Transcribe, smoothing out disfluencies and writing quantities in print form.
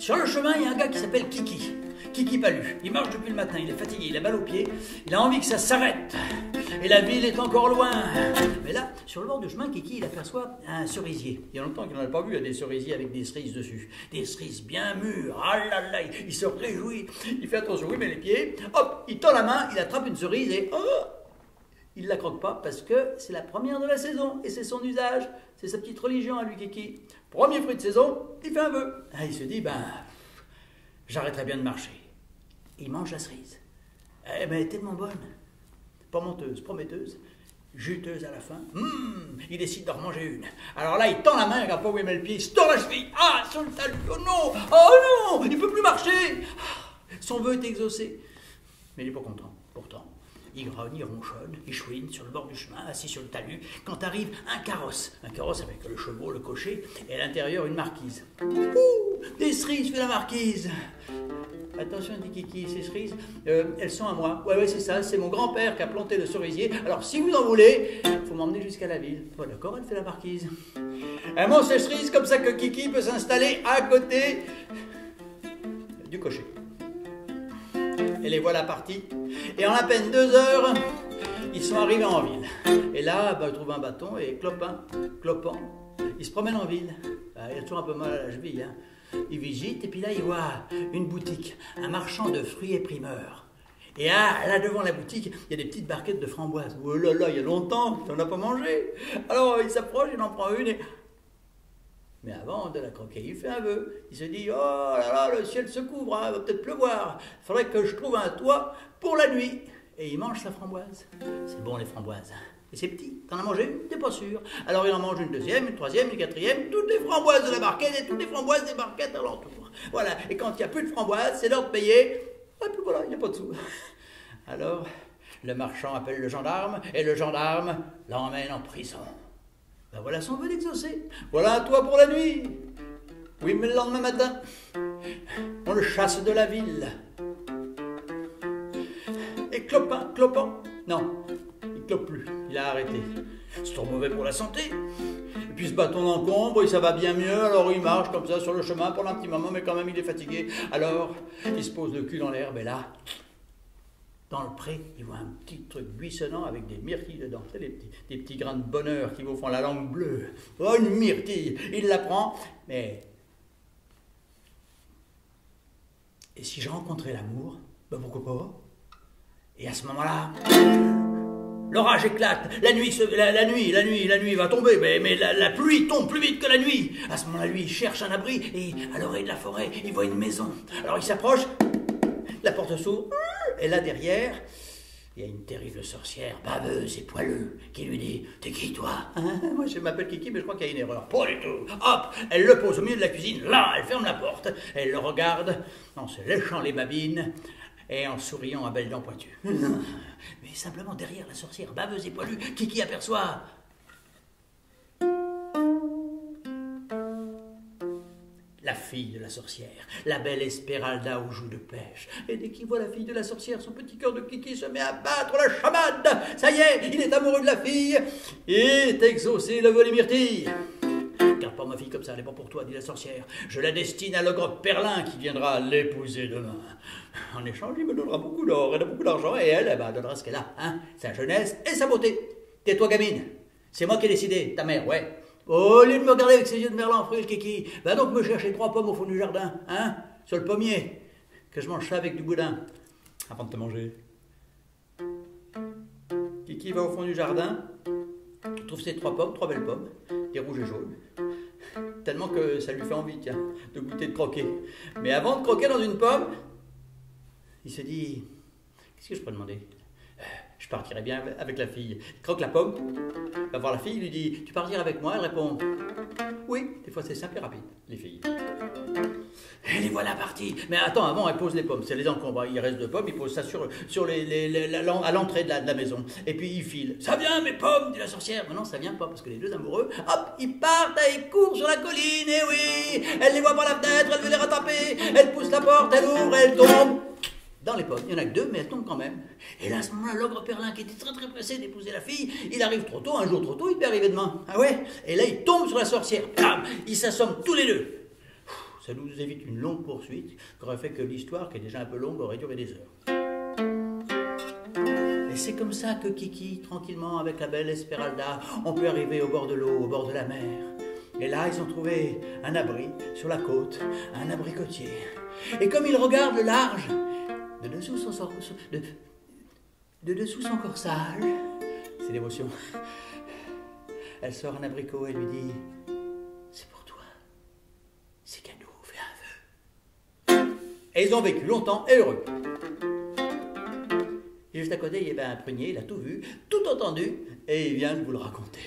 Sur le chemin, il y a un gars qui s'appelle Kiki. Kiki Palu. Il marche depuis le matin, il est fatigué, il a mal aux pieds, il a envie que ça s'arrête. Et la ville est encore loin. Mais là, sur le bord du chemin, Kiki, il aperçoit un cerisier. Il y a longtemps qu'il n'en a pas vu, il y a des cerisiers avec des cerises dessus. Des cerises bien mûres. Ah là là, il se réjouit. Il fait attention, il met les pieds. Hop, il tend la main, il attrape une cerise et... Oh, il ne la croque pas parce que c'est la première de la saison et c'est son usage. C'est sa petite religion à lui, Kiki. Premier fruit de saison, il fait un vœu. Ah, il se dit, j'arrêterai bien de marcher. Il mange la cerise. Eh ben, elle est tellement bonne. Pas menteuse, prometteuse, juteuse à la fin. Il décide d'en remanger une. Alors là, il tend la main, il regarde pas où il met le pied, il se tord la cheville. Ah, sur le talus, oh non, il ne peut plus marcher. Son vœu est exaucé. Mais il n'est pas content, pourtant. Il grogne, il ronchonne, il chouine sur le bord du chemin, assis sur le talus, quand arrive un carrosse avec le chevaux, le cocher, et à l'intérieur une marquise. Ouh, des cerises, fait la marquise. Attention, dit Kiki, ces cerises, elles sont à moi. Ouais, c'est ça, c'est mon grand-père qui a planté le cerisier. Alors, si vous en voulez, il faut m'emmener jusqu'à la ville. Bon, d'accord, elle fait la marquise. Elle mange ces cerises comme ça que Kiki peut s'installer à côté du cocher. Et les voilà partis. Et en à peine 2 heures, ils sont arrivés en ville. Et là, ils trouvent un bâton et clopant, ils se promènent en ville. Il a toujours un peu mal à la cheville, hein. Il visite et puis là il voit une boutique, un marchand de fruits et primeurs. Et là devant la boutique, il y a des petites barquettes de framboises. Oh là là, il y a longtemps, tu n'en as pas mangé. Alors il s'approche, il en prend une et... Mais avant de la croquer, il fait un vœu. Il se dit, oh là là, le ciel se couvre, hein, il va peut-être pleuvoir. Il faudrait que je trouve un toit pour la nuit. Et il mange sa framboise. C'est bon les framboises. Et c'est petit, t'en as mangé une, t'es pas sûr. Alors il en mange une deuxième, une troisième, une quatrième, toutes les framboises de la barquette et toutes les framboises des barquettes alentour. Voilà, et quand il n'y a plus de framboises, c'est l'heure de payer. Et puis voilà, il n'y a pas de sous. Alors, le marchand appelle le gendarme, et le gendarme l'emmène en prison. Voilà son vœu d'exaucer. Voilà un toit pour la nuit. Oui, mais le lendemain matin, on le chasse de la ville. Et clopant, non, il clope plus, il a arrêté. C'est trop mauvais pour la santé. Et puis ce bâton d'encombre, et ça va bien mieux, alors il marche comme ça sur le chemin pendant un petit moment, mais quand même il est fatigué. Alors, il se pose le cul dans l'herbe, et là, dans le pré, il voit un petit truc buissonnant avec des myrtilles dedans. C'est des petits grains de bonheur qui vous font la langue bleue. Oh, une myrtille. Il la prend, mais... Et si je rencontrais l'amour, pourquoi pas? Et à ce moment-là, l'orage éclate, la nuit va tomber, mais la pluie tombe plus vite que la nuit. À ce moment-là, lui, il cherche un abri, et à l'oreille de la forêt, il voit une maison. Alors il s'approche, la porte s'ouvre, et là derrière, il y a une terrible sorcière, baveuse et poileuse, qui lui dit « T'es qui, toi ?»« Moi, je m'appelle Kiki, mais je crois qu'il y a une erreur. » Pas du tout. Hop, elle le pose au milieu de la cuisine, là, elle ferme la porte, elle le regarde, en se léchant les babines, et en souriant à belles dents pointues. Mais simplement derrière la sorcière, baveuse et poilue, Kiki aperçoit la fille de la sorcière, la belle Esmeralda aux joues de pêche. Et dès qu'il voit la fille de la sorcière, son petit cœur de Kiki se met à battre la chamade. Ça y est, il est amoureux de la fille et est exaucé le vœu des myrtilles. Garde pas ma fille comme ça, elle n'est pas pour toi, dit la sorcière. Je la destine à l'ogre Perlin qui viendra l'épouser demain. En échange, il me donnera beaucoup d'or, elle a beaucoup d'argent, et elle donnera ce qu'elle a, hein, sa jeunesse et sa beauté. Tais-toi, gamine, c'est moi qui ai décidé, ta mère, ouais. Au lieu de me regarder avec ses yeux de merlan en fruits, le Kiki, va donc me chercher 3 pommes au fond du jardin, hein, sur le pommier, que je mange ça avec du boudin, avant de te manger. Kiki va au fond du jardin, il trouve ces 3 pommes, 3 belles pommes, des rouges et jaunes, tellement que ça lui fait envie, tiens, de goûter, de croquer. Mais avant de croquer dans une pomme, il se dit, qu'est-ce que je peux demander? Je partirai bien avec la fille. Il croque la pomme, va voir la fille, il lui dit « Tu partiras avec moi ?» Elle répond « Oui, des fois c'est simple et rapide, les filles. » Et les voilà partis. Mais attends, avant, elle pose les pommes, c'est les encombres. Il reste 2 pommes, il pose ça à l'entrée de la maison. Et puis il file. « Ça vient, mes pommes !» dit la sorcière. Mais non, ça vient pas, parce que les 2 amoureux, hop, ils partent, ils courent sur la colline, et oui, elle les voit par la fenêtre, elle veut les rattraper, elle pousse la porte, elle ouvre, elle tombe dans les pommes. Il y en a que 2, mais elles tombent quand même. Et là, à ce moment-là, l'ogre Perlin, qui était très très pressé d'épouser la fille, il arrive trop tôt, un jour trop tôt, il peut arriver demain. Ah ouais? Et là, il tombe sur la sorcière. Bam! Ils s'assomment tous les 2. Ça nous évite une longue poursuite qui aurait fait que l'histoire, qui est déjà un peu longue, aurait duré des heures. Et c'est comme ça que Kiki, tranquillement, avec la belle Esmeralda, ont pu arriver au bord de l'eau, au bord de la mer. Et là, ils ont trouvé un abri sur la côte, un abricotier. Et comme ils regardent le large, de dessous son corsage, c'est l'émotion, elle sort un abricot et lui dit « C'est pour toi, c'est cadeau, fais un vœu. » Et ils ont vécu longtemps et heureux. Et juste à côté, il y avait un prunier, il a tout vu, tout entendu, et il vient de vous le raconter.